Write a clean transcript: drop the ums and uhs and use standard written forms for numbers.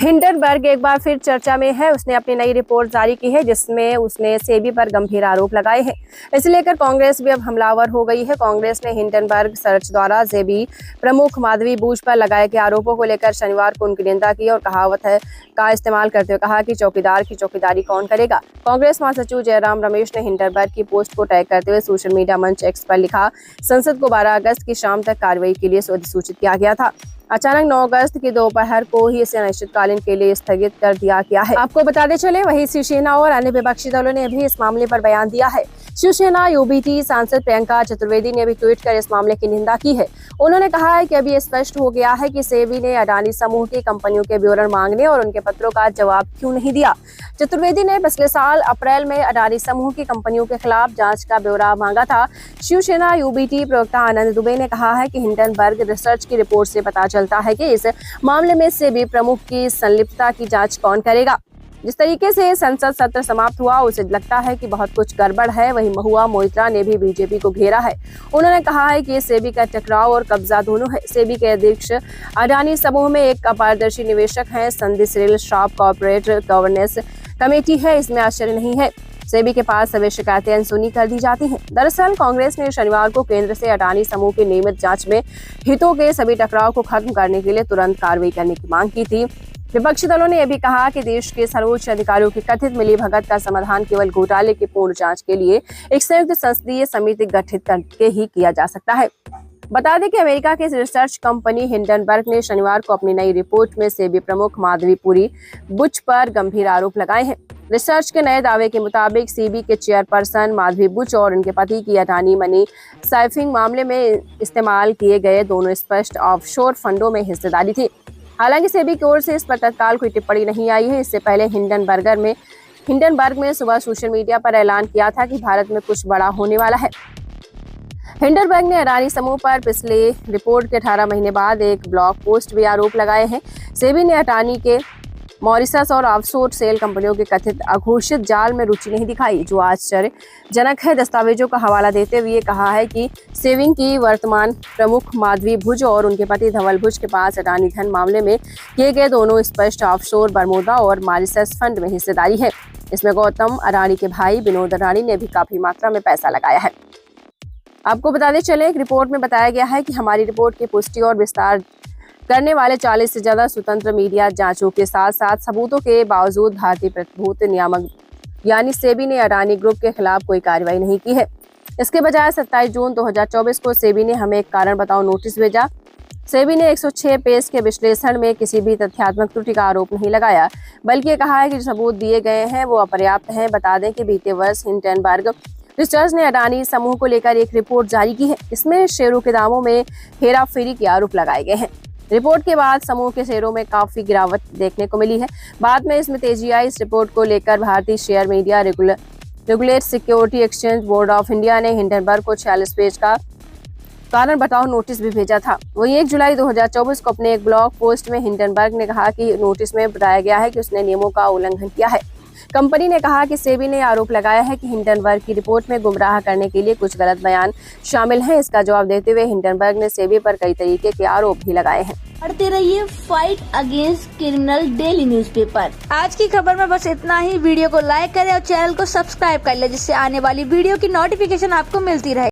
Hindenburg एक बार फिर चर्चा में है। उसने अपनी नई रिपोर्ट जारी की है जिसमें उसने सेबी पर गंभीर आरोप लगाए हैं। इसे लेकर कांग्रेस भी अब हमलावर हो गई है। कांग्रेस ने हिंडनबर्ग सर्च द्वारा सेबी प्रमुख माधवी बुच पर लगाए गए आरोपों को लेकर शनिवार को उनकी निंदा की और कहावत है का इस्तेमाल करते हुए कहा कि चौकीदार की चौकीदारी कौन करेगा। कांग्रेस महासचिव जयराम रमेश ने हिंडनबर्ग की पोस्ट को टैग करते हुए सोशल मीडिया मंच एक्स पर लिखा, संसद को 12 अगस्त की शाम तक कार्रवाई के लिए अधिसूचित किया गया था। अचानक 9 अगस्त की दोपहर को ही इसे अनिश्चितकालीन के लिए स्थगित कर दिया गया है। आपको बताते चले, वहीं शिवसेना और अन्य विपक्षी दलों ने भी इस मामले पर बयान दिया है। शिवसेना यूबीटी सांसद प्रियंका चतुर्वेदी ने भी ट्वीट कर इस मामले की निंदा की है। उन्होंने कहा है कि अभी स्पष्ट हो गया है कि सेबी ने अडानी समूह की कंपनियों के विवरण मांगने और उनके पत्रों का जवाब क्यों नहीं दिया। चतुर्वेदी ने पिछले साल अप्रैल में अडानी समूह की कंपनियों के खिलाफ जांच का ब्यौरा मांगा था। शिवसेना यूबीटी प्रवक्ता आनंद दुबे ने कहा है कि हिंडनबर्ग रिसर्च की रिपोर्ट से पता चलता है कि इस मामले में सेबी प्रमुख की संलिप्तता की जांच कौन करेगा। जिस तरीके से संसद सत्र समाप्त हुआ उसे लगता है कि बहुत कुछ गड़बड़ है। वहीं महुआ मोइत्रा ने भी बीजेपी को घेरा है। उन्होंने कहा है कि ये सेबी का टकराव और कब्जा दोनों है। सेबी के अध्यक्ष अडानी समूह में एक अपारदर्शी निवेशक हैं। संधि Cyril sharp corporate governance committee है, इसमें आश्चर्य नहीं है। सेबी के पास सभी शिकायतें अनसुनी कर दी जाती हैं। दरअसल कांग्रेस ने शनिवार को केंद्र से अडानी समूह की नियमित जांच में हितों के सभी टकराव को खत्म करने के लिए तुरंत कार्रवाई करने की मांग की थी। विपक्षी दलों ने यह भी कहा कि देश के सर्वोच्च अधिकारियों की कथित मिलीभगत का समाधान केवल घोटाले की पूर्ण जांच के लिए एक संयुक्त संसदीय समिति गठित करके ही किया जा सकता है। बता दें कि अमेरिका की रिसर्च कंपनी हिंडनबर्ग ने शनिवार को अपनी नई रिपोर्ट में सेबी प्रमुख माधवी बुच पर गंभीर आरोप लगाए हैं। रिसर्च के नए दावे के मुताबिक सेबी के चेयरपर्सन माधवी बुच और उनके पति की अडानी मनी साइफिंग मामले में इस्तेमाल किए गए दोनों स्पष्ट ऑफशोर फंडों में हिस्सेदारी थी। हालांकि सेबी की ओर से इस पर तत्काल कोई टिप्पणी नहीं आई है। इससे पहले हिंडनबर्ग में सुबह सोशल मीडिया पर ऐलान किया था कि भारत में कुछ बड़ा होने वाला है। हिंडनबर्ग ने अडानी समूह पर पिछले रिपोर्ट के 18 महीने बाद एक ब्लॉग पोस्ट भी आरोप लगाए हैं। सेबी ने अडानी के मॉरिशस और ऑफशोर सेल कंपनियों के कथित अघोषित जाल में रुचि नहीं दिखाई, जो आश्चर्यजनक है। दस्तावेजों का हवाला देते हुए कहा है कि सेबी की वर्तमान प्रमुख माधवी बुच और उनके पति धवल बुच के पास अडानी धन मामले में किए गए दोनों स्पष्ट ऑफशोर बरमूडा और मॉरिशस फंड में हिस्सेदारी है। इसमें गौतम अडानी के भाई विनोद अडानी ने भी काफी मात्रा में पैसा लगाया है। आपको बताते चले, एक रिपोर्ट में बताया गया है कि हमारी रिपोर्ट की पुष्टि और विस्तार करने वाले 40 से ज्यादा स्वतंत्र मीडिया जांचों के साथ साथ सबूतों के बावजूद भारतीय प्रतिभूति नियामक यानी सेबी ने अडानी ग्रुप के खिलाफ कोई कार्रवाई नहीं की है। इसके बजाय 27 जून 2024 को सेबी ने हमें एक कारण बताओ नोटिस भेजा। सेबी ने 106 पेज के विश्लेषण में किसी भी तथ्यात्मक त्रुटि का आरोप नहीं लगाया, बल्कि कहा है कि जो सबूत दिए गए हैं वो अपर्याप्त हैं। बता दें कि बीते वर्ष हिंडनबर्ग रिसर्च ने अडानी समूह को लेकर एक रिपोर्ट जारी की है। इसमें शेयरों के दामों में हेराफेरी के आरोप लगाए गए हैं। रिपोर्ट के बाद समूह के शेयरों में काफी गिरावट देखने को मिली है। बाद में इसमें तेजी आई। इस रिपोर्ट को लेकर भारतीय share media regulatory security exchange board of India ने हिंडनबर्ग को 46 पेज का कारण बताओ नोटिस भी भेजा था। वहीं 1 जुलाई 2024 को अपने एक ब्लॉग पोस्ट में हिंडनबर्ग ने कहा कि नोटिस में बताया गया है कि उसने नियमों का उल्लंघन किया है। कंपनी ने कहा कि सेबी ने आरोप लगाया है कि हिंडनबर्ग की रिपोर्ट में गुमराह करने के लिए कुछ गलत बयान शामिल हैं। इसका जवाब देते हुए हिंडनबर्ग ने सेबी पर कई तरीके के आरोप भी लगाए हैं। पढ़ते रहिए fight against criminal daily newspaper. आज की खबर में बस इतना ही। वीडियो को लाइक करें और चैनल को सब्सक्राइब कर ले, जिससे आने वाली वीडियो की नोटिफिकेशन आपको मिलती रहे।